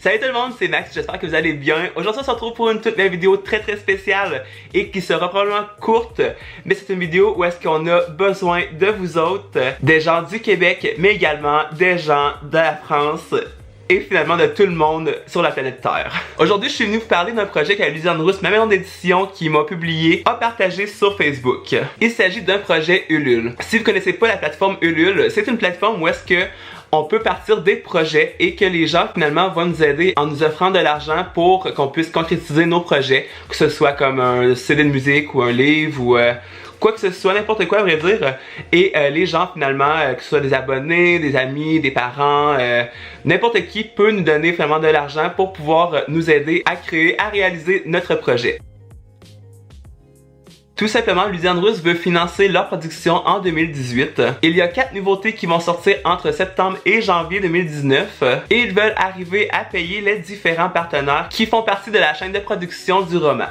Salut tout le monde, c'est Max, j'espère que vous allez bien. Aujourd'hui on se retrouve pour une toute nouvelle vidéo très spéciale et qui sera probablement courte, mais c'est une vidéo où est-ce qu'on a besoin de vous autres, des gens du Québec, mais également des gens de la France et finalement de tout le monde sur la planète Terre. Aujourd'hui, je suis venu vous parler d'un projet que Luciane Rousse, ma maison d'édition qui m'a publié, a partagé sur Facebook. Il s'agit d'un projet Ulule. Si vous connaissez pas la plateforme Ulule, c'est une plateforme où est-ce que on peut partir des projets et que les gens finalement vont nous aider en nous offrant de l'argent pour qu'on puisse concrétiser nos projets, que ce soit comme un CD de musique ou un livre ou quoi que ce soit, n'importe quoi à vrai dire. Et les gens finalement, que ce soit des abonnés, des amis, des parents, n'importe qui peut nous donner vraiment de l'argent pour pouvoir nous aider à créer, à réaliser notre projet. Tout simplement, Luciane Rousse veut financer leur production en 2018. Il y a 4 nouveautés qui vont sortir entre septembre et janvier 2019. Et ils veulent arriver à payer les différents partenaires qui font partie de la chaîne de production du roman.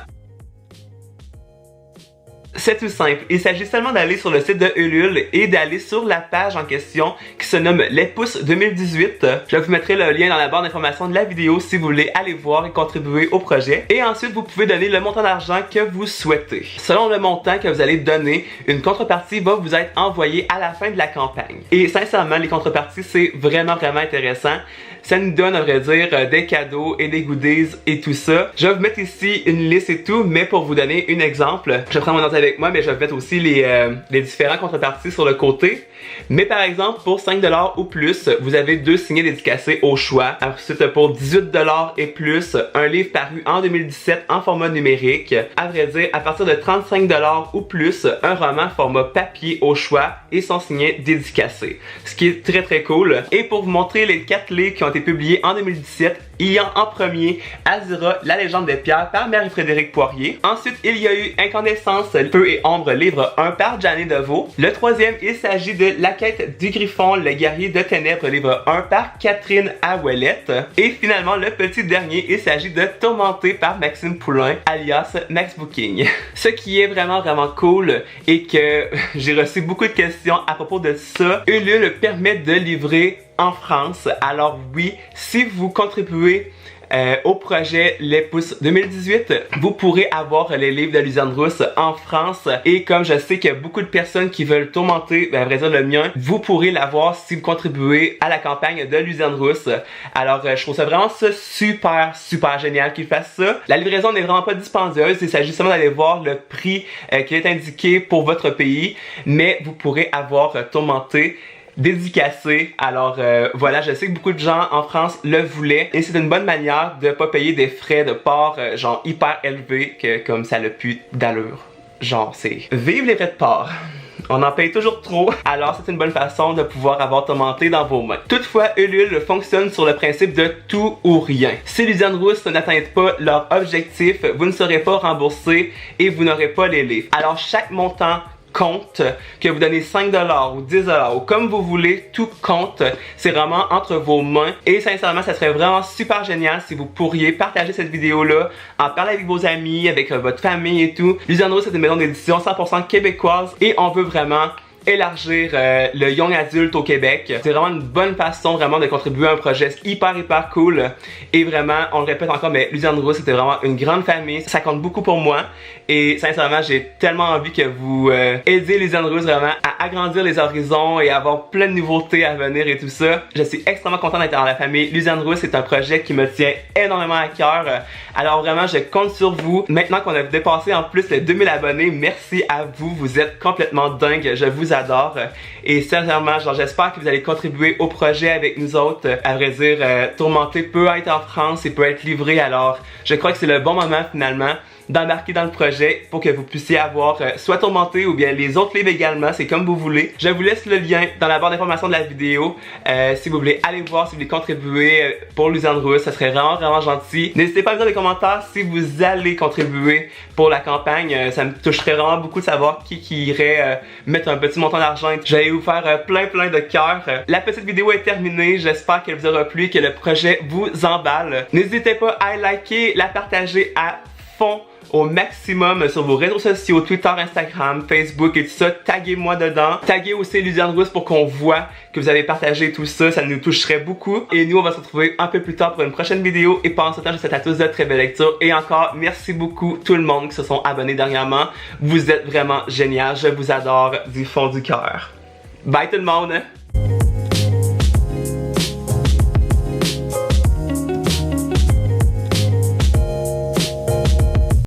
C'est tout simple, il s'agit seulement d'aller sur le site de Ulule et d'aller sur la page en question qui se nomme Les Pouces 2018. Je vous mettrai le lien dans la barre d'information de la vidéo si vous voulez aller voir et contribuer au projet. Et ensuite, vous pouvez donner le montant d'argent que vous souhaitez. Selon le montant que vous allez donner, une contrepartie va vous être envoyée à la fin de la campagne. Et sincèrement, les contreparties, c'est vraiment intéressant. Ça nous donne, à vrai dire, des cadeaux et des goodies et tout ça. Je vais vous mettre ici une liste et tout, mais pour vous donner un exemple, je prends mon note avec moi, mais je vais mettre aussi les différents contreparties sur le côté. Mais par exemple, pour 5$ ou plus, vous avez 2 signets dédicacés au choix. Ensuite, pour 18$ et plus, un livre paru en 2017 en format numérique. À vrai dire, à partir de 35$ ou plus, un roman format papier au choix et son signet dédicacé. Ce qui est très cool. Et pour vous montrer les 4 livres qui ont été publiés en 2017, il y a en premier Azura, la légende des pierres par Marie-Frédérique Poirier. Ensuite, il y a eu Incandescence, Feu et ombre, livre 1 par Jeanne Deveau. Le troisième, il s'agit de La quête du Griffon, le guerrier de ténèbres, livre 1 par Catherine Ouellette. Et finalement, le petit dernier, il s'agit de Tourmenté par Maxime Poulain, alias Max Booking. Ce qui est vraiment cool et que j'ai reçu beaucoup de questions à propos de ça. Ulule permet de livrer en France. Alors oui, si vous contribuez au projet Les Pouces 2018, vous pourrez avoir les livres de Luciane Rousse en France. Et comme je sais qu'il y a beaucoup de personnes qui veulent tourmenter, à vrai dire le mien, vous pourrez l'avoir si vous contribuez à la campagne de Luciane Rousse. Alors je trouve ça vraiment super génial qu'ils fassent ça. La livraison n'est vraiment pas dispendieuse, il s'agit seulement d'aller voir le prix qui est indiqué pour votre pays, mais vous pourrez avoir tourmenté dédicacé. Alors voilà, je sais que beaucoup de gens en France le voulaient et c'est une bonne manière de pas payer des frais de port genre hyper élevés que comme ça n'a plus d'allure. Genre c'est vive les frais de port. On en paye toujours trop, alors c'est une bonne façon de pouvoir avoir tourmenté dans vos mains. Toutefois, Ulule fonctionne sur le principe de tout ou rien. Si Luciane Rousse n'atteint pas leur objectif, vous ne serez pas remboursé et vous n'aurez pas les livres. Alors chaque montant compte, que vous donnez 5$ ou 10$ ou comme vous voulez, tout compte. C'est vraiment entre vos mains et sincèrement ça serait vraiment super génial si vous pourriez partager cette vidéo là, en parler avec vos amis, avec votre famille et tout. Luciane Rousse c'est une maison d'édition 100% québécoise et on veut vraiment élargir le young adulte au Québec. C'est vraiment une bonne façon vraiment de contribuer à un projet hyper cool. Et vraiment, on le répète encore, mais Luciane Rousse c'était vraiment une grande famille. Ça compte beaucoup pour moi. Et sincèrement, j'ai tellement envie que vous aidiez Luciane Rousse vraiment à agrandir les horizons et avoir plein de nouveautés à venir et tout ça. Je suis extrêmement content d'être dans la famille Luciane Rousse. C'est un projet qui me tient énormément à cœur. Alors vraiment, je compte sur vous. Maintenant qu'on a dépassé en plus les 2000 abonnés, merci à vous. Vous êtes complètement dingue. Je vous adore et sincèrement genre j'espère que vous allez contribuer au projet avec nous autres. À vrai dire, Tourmenté peut être en France et peut être livré, alors je crois que c'est le bon moment finalement d'embarquer dans le projet pour que vous puissiez avoir soit Tourmenté ou bien les autres livres également, c'est comme vous voulez. Je vous laisse le lien dans la barre d'information de la vidéo si vous voulez aller voir, si vous voulez contribuer pour Luciane Rousse, ça serait vraiment gentil. N'hésitez pas à me dire dans les commentaires si vous allez contribuer pour la campagne, ça me toucherait vraiment beaucoup de savoir qui irait mettre un petit montant d'argent. J'allais vous faire plein de cœurs. La petite vidéo est terminée, j'espère qu'elle vous aura plu et que le projet vous emballe. N'hésitez pas à liker, la partager à fond au maximum sur vos réseaux sociaux, Twitter, Instagram, Facebook et tout ça. Taguez-moi dedans. Taguez aussi Lusiane Rousse pour qu'on voit que vous avez partagé tout ça. Ça nous toucherait beaucoup. Et nous, on va se retrouver un peu plus tard pour une prochaine vidéo. Et pendant ce temps, je vous souhaite à tous de très belles lectures. Et encore, merci beaucoup tout le monde qui se sont abonnés dernièrement. Vous êtes vraiment génial. Je vous adore du fond du cœur. Bye tout le monde!